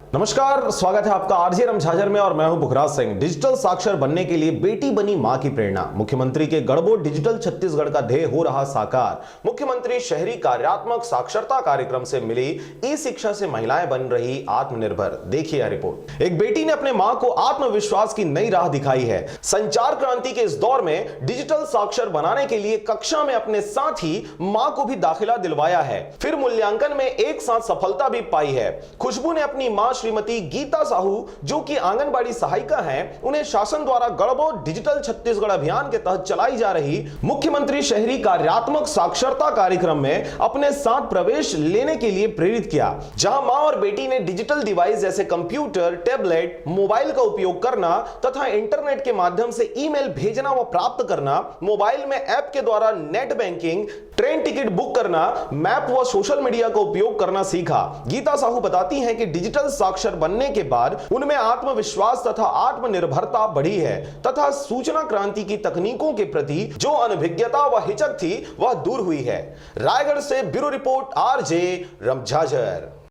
नमस्कार, स्वागत है आपका आरजे रमझाझर में और मैं हूं पुखराज सिंह। डिजिटल साक्षर बनने के लिए बेटी बनी मां की प्रेरणा। मुख्यमंत्री के गढ़बो डिजिटल छत्तीसगढ़ का ध्येय हो रहा साकार। मुख्यमंत्री शहरी कार्यात्मक साक्षरता कार्यक्रम से मिली ई शिक्षा से महिलाएं बन रही आत्मनिर्भर। देखिए यह रिपोर्ट। एक बेटी ने अपने मां को आत्मविश्वास की नई राह दिखाई है। संचार क्रांति के इस दौर में डिजिटल साक्षर बनाने के लिए कक्षा में अपने साथ ही मां को भी दाखिला दिलवाया है, फिर मूल्यांकन में एक साथ सफलता भी पाई है। खुशबू ने अपनी मां श्रीमती गीता साहू, जो कि आंगनबाड़ी सहायिका हैं, उन्हें शासन द्वारा गढ़बो डिजिटल छत्तीसगढ़ अभियान के तहत चलाई जा रही मुख्यमंत्री शहरी कार्यात्मक साक्षरता कार्यक्रम में अपने साथ प्रवेश लेने के लिए प्रेरित किया, जहां मां और बेटी ने डिजिटल डिवाइस जैसे कंप्यूटर, टैबलेट, मोबाइल का उपयोग करना तथा इंटरनेट के माध्यम से ईमेल भेजना व प्राप्त करना, मोबाइल में ऐप के द्वारा net banking, train ticket book करना, मैप व सोशल मीडिया का उपयोग करना सीखा। गीता साहू बताती हैं कि डिजिटल साक्षर बनने के बाद उनमें आत्मविश्वास तथा आत्मनिर्भरता बढ़ी है तथा सूचना क्रांति की तकनीकों के प्रति जो अनभिज्ञता व हिचक थी वह दूर हुई है। रायगढ़ से ब्यूरो रिपोर्ट, आरजे रमझाझर।